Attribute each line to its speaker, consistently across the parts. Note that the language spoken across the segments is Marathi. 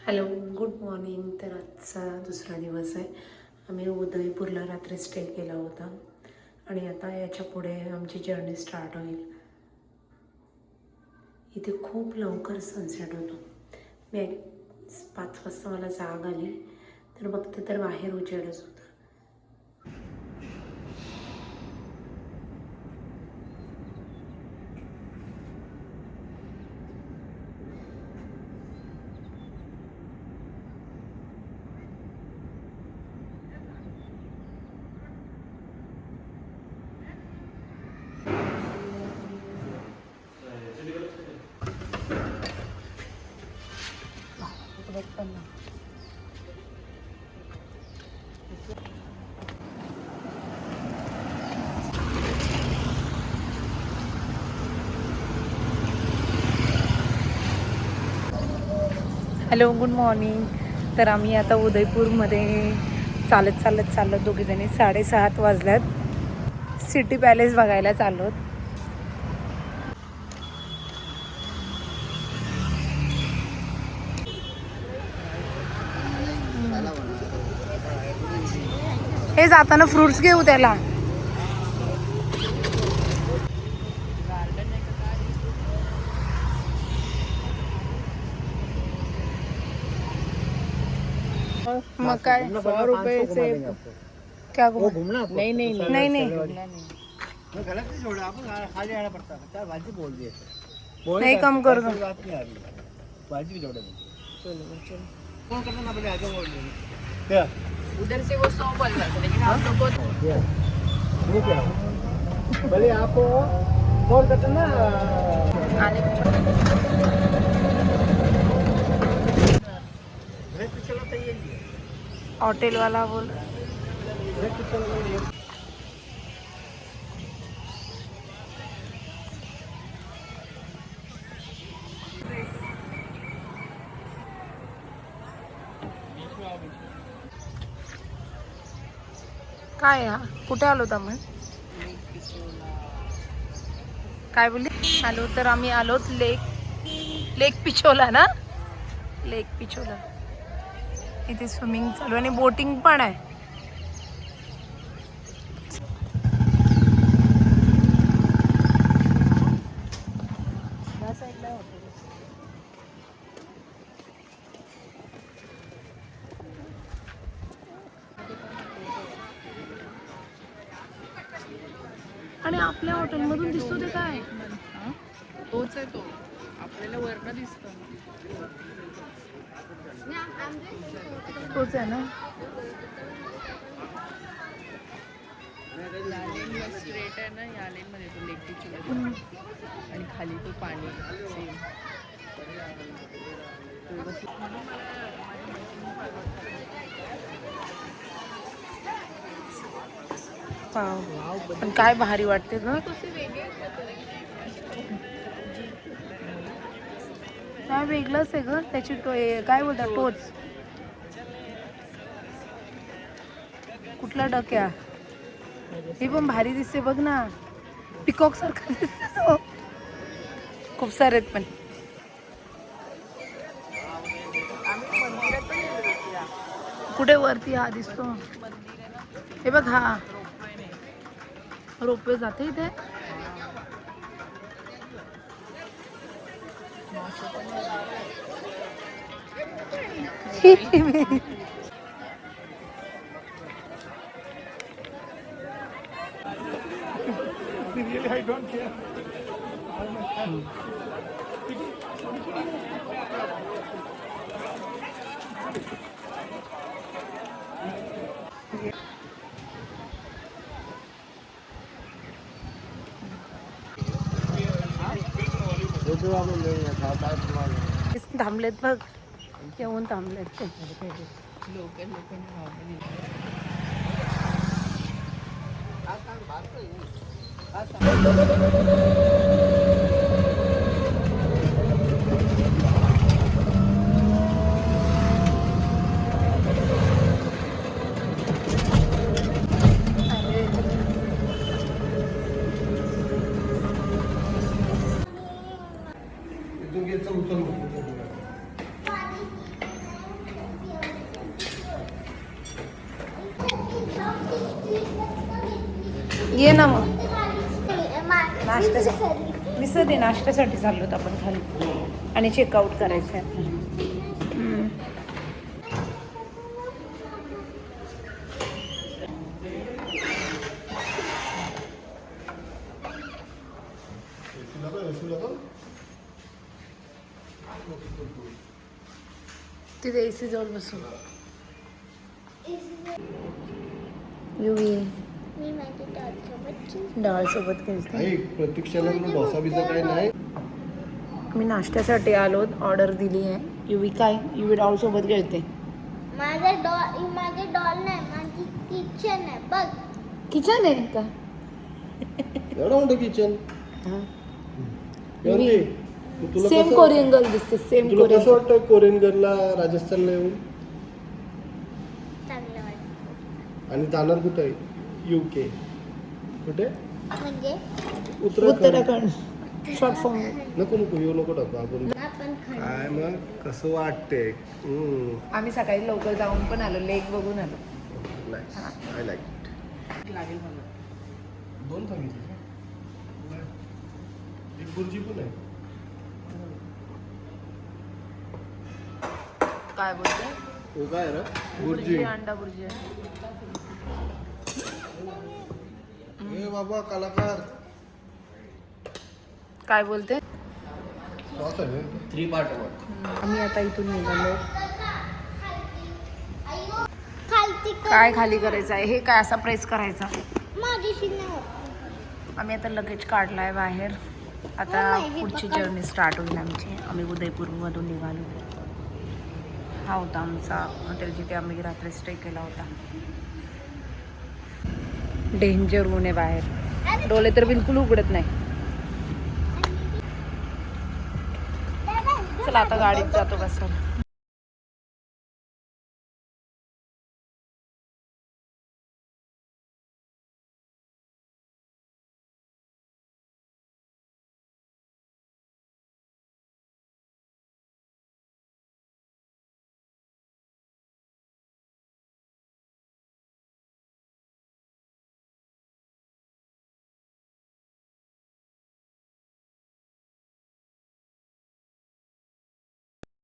Speaker 1: Hello, good morning. तर आजचा दुसरा दिवस आहे. आम्ही उदयपूरला रात्री स्टे केला होता आणि आता याच्या पुढे आमची जर्नी स्टार्ट होईल. इथे खूप लवकर सनसेट होतो. मी 5 वाजता मला जाग आली तर बघते तर बाहेर उजेडच होता. Hello, good morning. तर आम्ही आता उदयपूरमध्ये चालत दोघीजणी 7:30 वाजल्यात. सिटी पॅलेस बघायला चाललो. हे जाताना फ्रुट्स घेऊ त्याला. मग काय
Speaker 2: 100 रुपये से
Speaker 1: क्या
Speaker 2: वो घूमना आपको?
Speaker 1: नहीं नहीं
Speaker 2: तो
Speaker 1: नहीं नहीं
Speaker 2: मैं गलत नहीं छोड़ा आपको, खाली आना पड़ता है। क्या बाजी बोल दिए
Speaker 1: नहीं, कम कर दो।
Speaker 2: बात नहीं आ रही, बाजी भी जोड़े चलो फोन करना ना, पहले आगे बोल देंगे क्या
Speaker 3: उधर से वो 100 बोल रहा था, लेकिन हम लोग को
Speaker 2: वो क्या भले आप कॉल करते ना
Speaker 3: आने
Speaker 2: चलो तैयारी है
Speaker 1: हॉटेल वाला बोल. काय हा कुठे आलो आपण? काय बोलली? आलो तर आम्ही आलोत लेक पिछोला ना. लेक पिछोला इथे स्विमिंग चालू आणि बोटिंग पण आहे. आणि आपल्या हॉटेलमधून दिसतो ते काय?
Speaker 3: तोच आहे तो, आपल्याला वरनं दिसतो.
Speaker 1: तोच आहे ना.
Speaker 3: या लेनला स्ट्रेट आहे ना, या लेन मध्ये तो लेक पिछोला आणि खाली तो पाणी सेम.
Speaker 1: पण काय भारी वाटते ग. काय वेगळंच आहे ग त्याची काय बोलतात टोच. कुठला डक्या हे पण भारी दिसते बघ ना. पिकॉक सारखा दिसतो. खूप सारे आहेत पण. कुठे वरती हा दिसतो. हे बघ हा रोपवे जाते इथे.
Speaker 2: I don't care.
Speaker 1: थांबलेत बघ. येऊन थांबलेत ते.
Speaker 3: लोकल
Speaker 1: ये ना मग नाश्त्यासाठी विसरते, नाश्त्यासाठी चाललो होतो आपण खाली आणि चेकआउट करायचं आहे. तिथे एसी जवळ बसू. डाळ सोबत खेळते.
Speaker 2: प्रतीक्षाला डोसा बिसा काय नाही.
Speaker 1: मी नाश्त्यासाठी आलो, ऑर्डर दिली आहे. युवी काय युवी डॉल सोबत खेळते.
Speaker 4: माझे डॉल नाही, माझी किचन आहे बघ.
Speaker 1: किचन आहे का?
Speaker 2: एवढं मोठं किचन.
Speaker 1: सेम कोरियन गर्ल दिसते. सेम
Speaker 2: तुला
Speaker 1: कोरियन.
Speaker 2: कसं वाटतं कोरियन गर्लला राजस्थानला येऊन?
Speaker 4: चांगलं वाटतं.
Speaker 2: आणि जाणार कुठे आहे? UK. कुठे?
Speaker 4: म्हणजे
Speaker 1: उत्तराखंड. Short form.
Speaker 2: नको येऊ नको टाकू आपण.
Speaker 4: आपण
Speaker 2: काय मग कसं वाटते?
Speaker 1: आम्ही सकाळी लवकर जाऊन पण आलो, लेक बघून आलो.
Speaker 2: I like it.
Speaker 3: लागेल मला.
Speaker 2: 2 सांगितले. एक बुर्जी पण आहे.
Speaker 1: काय बोलते?
Speaker 2: हो काय रे?
Speaker 1: बुर्जी, अंडा बुर्जी.
Speaker 2: ए बाबा कलाकार.
Speaker 1: काय बोलते?
Speaker 2: सॉस आहे 3 पार्ट.
Speaker 1: आम्ही आता इथून निघालो.
Speaker 4: खालती
Speaker 1: काय खाली करायचं आहे? हे काय असा प्रेस करायचा?
Speaker 4: माझीशी नाही होत.
Speaker 1: आम्ही आता लगेच काढलाय बाहेर. आता पुढची जर्नी स्टार्ट होईल आमची. आम्ही उदयपूरमधून निघालो. हा होता आमचा हॉटेल जिथे आम्ही रात्री स्टे केला होता. डेंजर ऊन आहे बाहेर. डोळे तर बिलकुल उघडत नाही. चला आता गाडीत जातो बसा.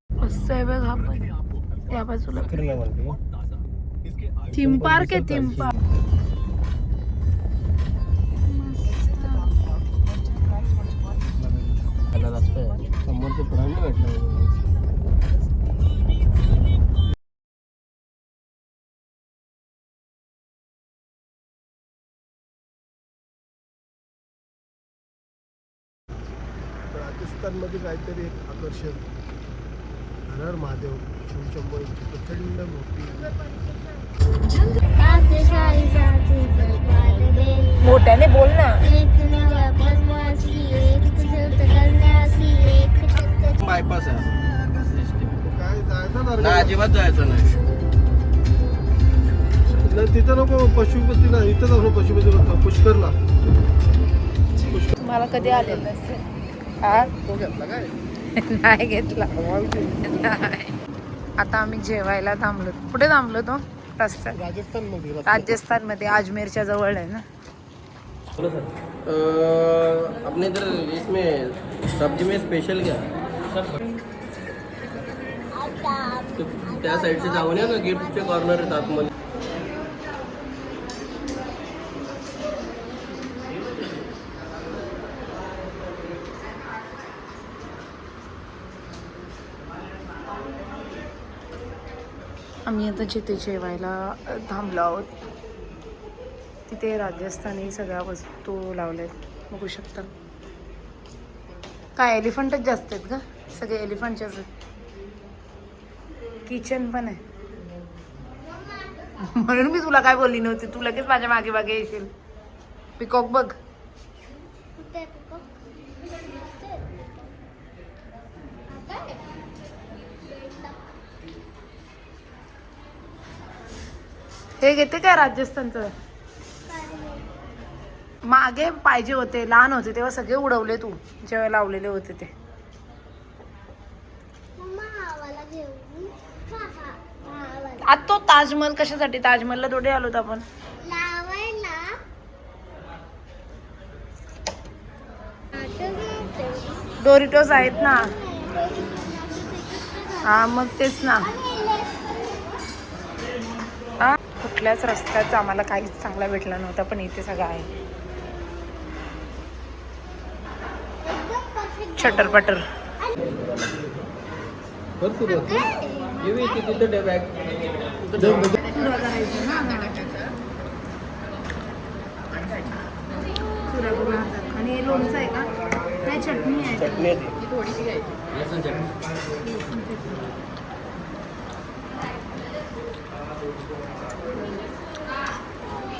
Speaker 1: मस्त आहे बघ हा पण या बाजूला. थीम पार्क आहे. Theme park.
Speaker 2: समोरचं पुराण नाही भेटलं. राजस्थानमध्ये काहीतरी एक आकर्षण. हर महादेव शंभूची प्रचंड मोठी.
Speaker 1: मोठ्याने बोल ना.
Speaker 2: बायपास आहे. काय जायचं ना अजिबात जायचं नाही. तिथं नको पशुपतीला. इथं जाऊ पशुपतीला पुष्करला.
Speaker 1: मला कधी आलेलं नसेल. हा
Speaker 2: तो घेतला काय?
Speaker 1: नाही घेतला. आता आम्ही जेवायला थांबलो. कुठे थांबलो तो? रस्त्यात. राजस्थानमध्ये अजमेरच्या जवळ आहे ना.
Speaker 2: अपने इधर इसमें सब्जी में स्पेशल क्या? त्या साईडचे जाऊन या ना. गेटच्या कॉर्नर आहेत आतमध्ये.
Speaker 1: आम्ही आता जिथे जेवायला थांबलो आहोत तिथे राजस्थानी सगळ्या वस्तू लावल्यात. बघू शकता. काय एलिफंटच जास्त आहेत का? सगळे एलिफंटच्याच आहेत. किचन पण आहे. म्हणून मी तुला काय बोलली नव्हती. तू लगेच माझ्या मागे मागे येशील. पिकॉक बघ. हे घेते काय राजस्थानचं? मागे पाहिजे होते, लहान होते तेव्हा सगळे उडवले तू जेव्हा लावलेले होते ते. आता तो ताजमहल कशासाठी? ताजमहलला थोडे आलो आपण. डोरिटोस आहेत ना. हा मग तेच ना. हा कुठल्याच रस्त्यात आम्हाला काहीच चांगला भेटला नव्हता, पण इथे सगळं आहे. चटरपटर. आणि लोणचं आहे का? नाही, चटणी आहे.
Speaker 2: चटणी आहे
Speaker 3: थोडीशी घ्यायची.
Speaker 2: लसूण चटणी.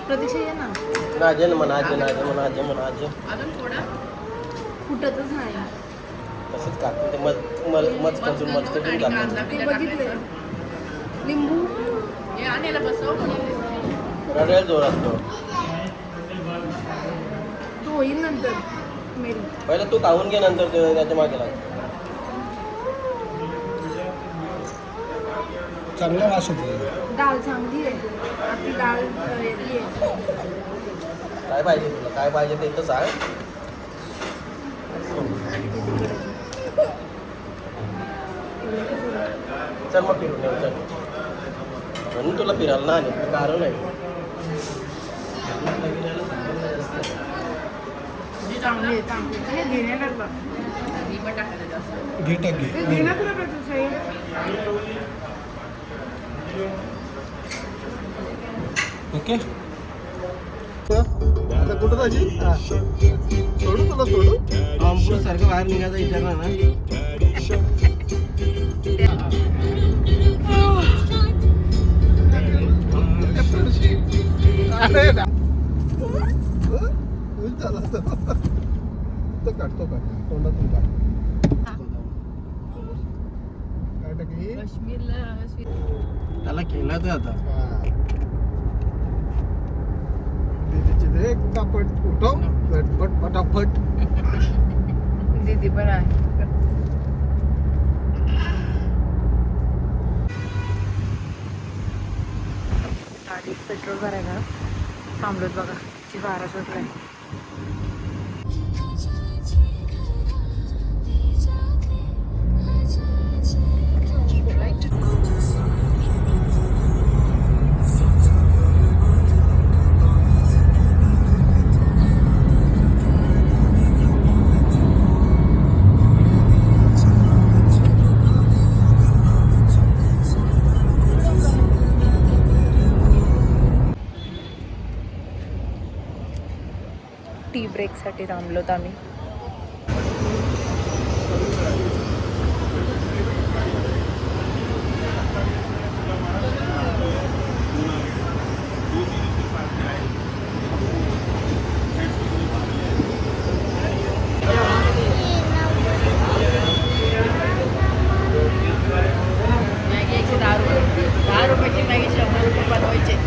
Speaker 1: प्रतीक्षा ये ना.
Speaker 2: नाजे म्हणा आजे नाजे म्हणा आजे म्हणा आजे.
Speaker 3: अजून थोडं
Speaker 1: कुठतच नाही.
Speaker 2: तसंच का ते मच करून
Speaker 3: आणि कांदा
Speaker 1: ते बघितले. लिंबू
Speaker 3: हे आणायला बसव.
Speaker 2: रडेल जोर असतो.
Speaker 1: तो होईल नंतर मेरी.
Speaker 2: पहिलं तू खाऊन घे, नंतर ते त्याच्या मागे लाग. चांगला वास होतो.
Speaker 1: डाळ चांगली आहे. आपली डाळ वेगळी आहे.
Speaker 2: काय पाहिजे तुला, काय पाहिजे ते तर सांग. चल मग फिरून येऊ चल. म्हणून तुला फिरायला ना आले, कारण आहे.
Speaker 1: चांगली आहे, चांगली आहे. हे घेण्या टाकला.
Speaker 3: ही पण टाकायला जास्त.
Speaker 2: घे टाक
Speaker 1: ते घेण्या तुला प्रतीक्षा.
Speaker 2: ओके. आता कुठं जायची? सोडू तुला सोडू. आमपूर सारखं बाहेर निघायचा विचार ना. तो काढतो का तोंडातून काढ. काय टाकली?
Speaker 3: काश्मीरला
Speaker 2: त्याला खेळायचं आता. दीदीची दे कापड उठव झटपट पटापट.
Speaker 1: दीदी पण आहे. आधी पेट्रोल भरायला थांबलोत बघा. ची 12 सुटलाय. टी ब्रेकसाठी थांबलोत आम्ही.
Speaker 3: मॅगी 110 रुपये. 10 रुपयाची मॅगी 100 रुपये बनवायचे.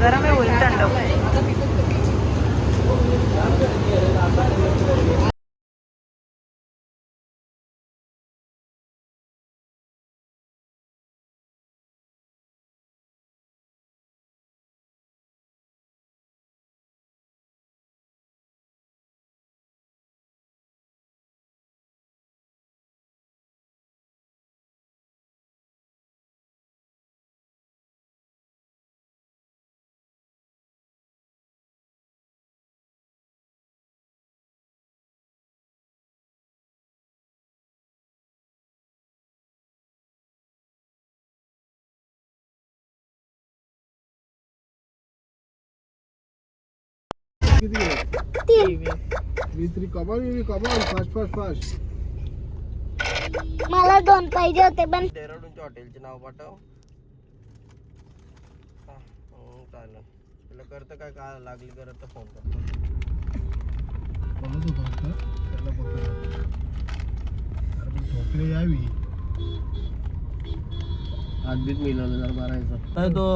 Speaker 1: गरम आहे, होईल थंड.
Speaker 4: मला 2 पाहिजे होते पण
Speaker 2: डेहराडूनच्या हॉटेलचे नाव पाठव. चालेल. तुला करतं काय काय लागली करत तर फोन करतो. झोपले यावी हातबीत मिळवलं जर मारायचं काय तो.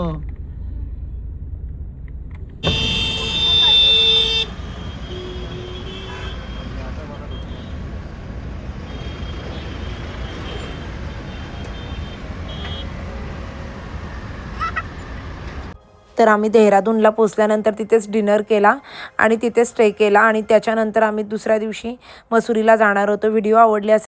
Speaker 1: तर आम्ही देहरादूनला पोचल्यानंतर तिथेच डिनर केला आणि तिथेच स्टे केला आणि त्याच्यानंतर आम्ही दुसऱ्या दिवशी मसुरीला जाणार होतो. व्हिडिओ आवडले असेल